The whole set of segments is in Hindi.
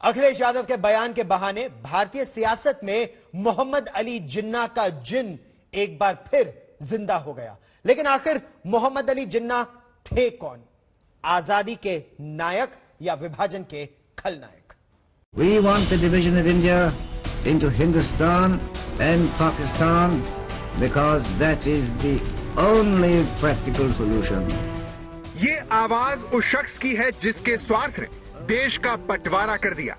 अखिलेश यादव के बयान के बहाने भारतीय सियासत में मोहम्मद अली जिन्ना का जिन एक बार फिर जिंदा हो गया। लेकिन आखिर मोहम्मद अली जिन्ना थे कौन? आजादी के नायक या विभाजन के खलनायक? We want the division of India into Hindustan and Pakistan because that is the only practical solution. ये आवाज उस शख्स की है जिसके स्वार्थ ने देश का बंटवारा कर दिया।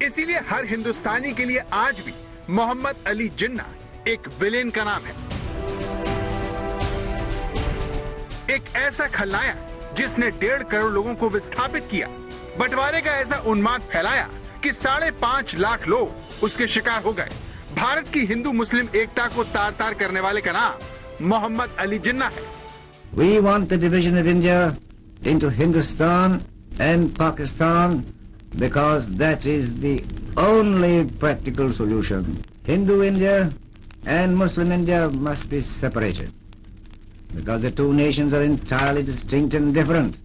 इसीलिए हर हिंदुस्तानी के लिए आज भी मोहम्मद अली जिन्ना एक विलेन का नाम है, एक ऐसा खलनायक जिसने 1.5 करोड़ लोगों को विस्थापित किया, बंटवारे का ऐसा उन्माद फैलाया कि 5.5 लाख लोग उसके शिकार हो गए। भारत की हिंदू मुस्लिम एकता को तार तार करने वाले का नाम मोहम्मद अली जिन्ना है। We want the division of India into Hindustan and Pakistan because that is the only practical solution. Hindu India and Muslim India must be separated because the two nations are entirely distinct and different.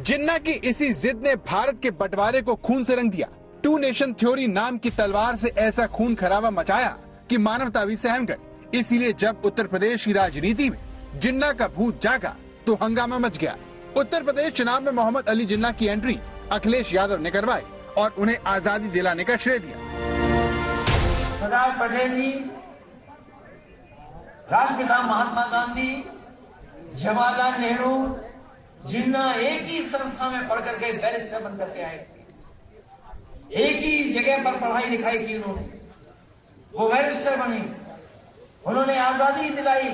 जिन्ना की इसी जिद ने भारत के बंटवारे को खून से रंग दिया। 2 नेशन थ्योरी नाम की तलवार से ऐसा खून खराबा मचाया कि मानवता भी सहम गई। इसीलिए जब उत्तर प्रदेश की राजनीति में जिन्ना का भूत जागा तो हंगामा मच गया। उत्तर प्रदेश चुनाव में मोहम्मद अली जिन्ना की एंट्री अखिलेश यादव ने करवाई और उन्हें आजादी दिलाने का श्रेय दिया। सरदार पटेल जी, राष्ट्रपिता महात्मा गांधी, जवाहरलाल नेहरू, जिन्ना एक ही संस्था में पढ़ करके बैरिस्टर बन करके आए। एक ही जगह पर पढ़ाई लिखाई की उन्होंने, वो बैरिस्टर बने, उन्होंने आजादी दिलाई।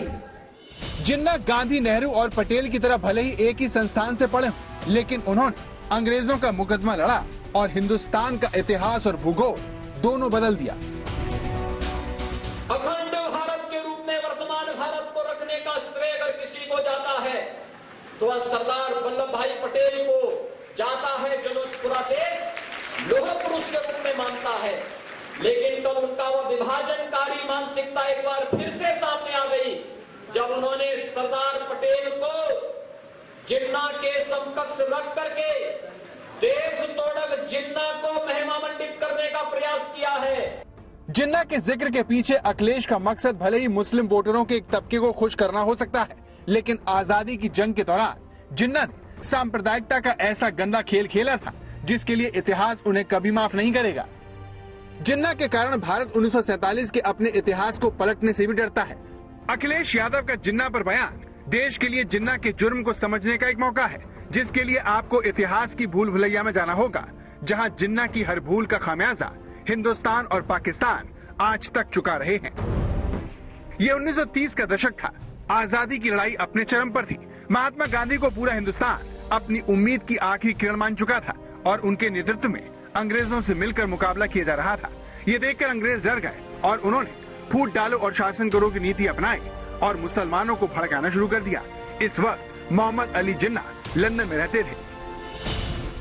जिन्ना गांधी, नेहरू और पटेल की तरह भले ही एक ही संस्थान से पढ़े हों, लेकिन उन्होंने अंग्रेजों का मुकदमा लड़ा और हिंदुस्तान का इतिहास और भूगोल दोनों बदल दिया। अखंड भारत के रूप में वर्तमान भारत को रखने का श्रेय अगर किसी को जाता है तो सरदार वल्लभ भाई पटेल को जाता है, जो पूरा देश लौह पुरुष के रूप में मानता है। लेकिन तब उनका वो विभाजनकारी मानसिकता एक बार फिर से सामने आ गई जब उन्होंने सरदार पटेल को जिन्ना के समकक्ष रख करके देश तोड़क जिन्ना को महिमामंडित करने का प्रयास किया है। जिन्ना के जिक्र के पीछे अखिलेश का मकसद भले ही मुस्लिम वोटरों के एक तबके को खुश करना हो सकता है, लेकिन आजादी की जंग के दौरान जिन्ना ने सांप्रदायिकता का ऐसा गंदा खेल खेला था जिसके लिए इतिहास उन्हें कभी माफ नहीं करेगा। जिन्ना के कारण भारत 1947 के अपने इतिहास को पलटने से भी डरता है। अखिलेश यादव का जिन्ना पर बयान देश के लिए जिन्ना के जुर्म को समझने का एक मौका है, जिसके लिए आपको इतिहास की भूल भुलैया में जाना होगा, जहां जिन्ना की हर भूल का खामियाजा हिंदुस्तान और पाकिस्तान आज तक चुका रहे हैं। ये 1930 का दशक था। आजादी की लड़ाई अपने चरम पर थी। महात्मा गांधी को पूरा हिंदुस्तान अपनी उम्मीद की आखिरी किरण मान चुका था और उनके नेतृत्व में अंग्रेजों से मिलकर मुकाबला किया जा रहा था। ये देखकर अंग्रेज डर गए और उन्होंने फूट डालो और शासन करो की नीति अपनाई और मुसलमानों को भड़काना शुरू कर दिया। इस वक्त मोहम्मद अली जिन्ना लंदन में रहते थे।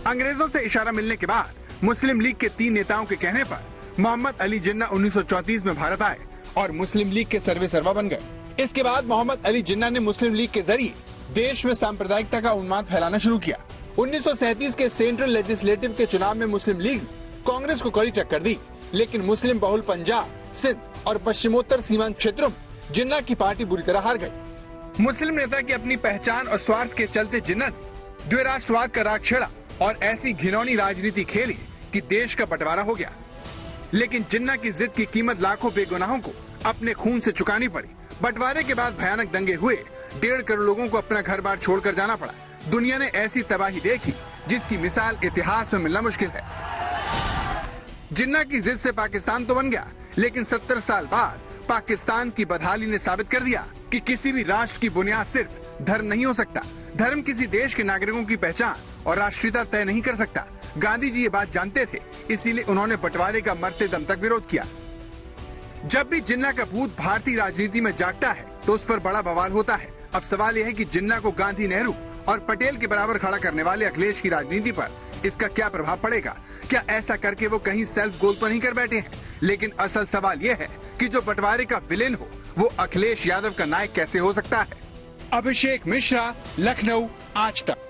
अंग्रेजों से इशारा मिलने के बाद मुस्लिम लीग के 3 नेताओं के कहने पर मोहम्मद अली जिन्ना 1934 में भारत आए और मुस्लिम लीग के सर्वे सर्वा बन गए। इसके बाद मोहम्मद अली जिन्ना ने मुस्लिम लीग के जरिए देश में सांप्रदायिकता का उन्माद फैलाना शुरू किया। 1937 के सेंट्रल लेजिस्लेटिव के चुनाव में मुस्लिम लीग कांग्रेस को कड़ी टक्कर दी, लेकिन मुस्लिम बहुल पंजाब, सिंध और पश्चिमोत्तर सीमांत क्षेत्रों में जिन्ना की पार्टी बुरी तरह हार गई। मुस्लिम नेता की अपनी पहचान और स्वार्थ के चलते जिन्ना ने द्विराष्ट्रवाद का राग छेड़ा और ऐसी घिनौनी राजनीति खेली कि देश का बंटवारा हो गया। लेकिन जिन्ना की जिद की कीमत लाखों बेगुनाहों को अपने खून से चुकानी पड़ी। बंटवारे के बाद भयानक दंगे हुए, 1.5 करोड़ लोगों को अपना घर बार छोड़कर जाना पड़ा। दुनिया ने ऐसी तबाही देखी जिसकी मिसाल इतिहास में मिलना मुश्किल है। जिन्ना की जिद से पाकिस्तान तो बन गया, लेकिन 70 साल बाद पाकिस्तान की बदहाली ने साबित कर दिया कि किसी भी राष्ट्र की बुनियाद सिर्फ धर्म नहीं हो सकता। धर्म किसी देश के नागरिकों की पहचान और राष्ट्रीयता तय नहीं कर सकता। गांधी जी ये बात जानते थे, इसीलिए उन्होंने बंटवारे का मरते दम तक विरोध किया। जब भी जिन्ना का भूत भारतीय राजनीति में जागता है तो उस पर बड़ा बवाल होता है। अब सवाल यह है कि जिन्ना को गांधी, नेहरू और पटेल के बराबर खड़ा करने वाले अखिलेश की राजनीति पर इसका क्या प्रभाव पड़ेगा? क्या ऐसा करके वो कहीं सेल्फ गोल तो नहीं कर बैठे हैं? लेकिन असल सवाल यह है कि जो बंटवारे का विलेन हो वो अखिलेश यादव का नायक कैसे हो सकता है? अभिषेक मिश्रा, लखनऊ, आज तक।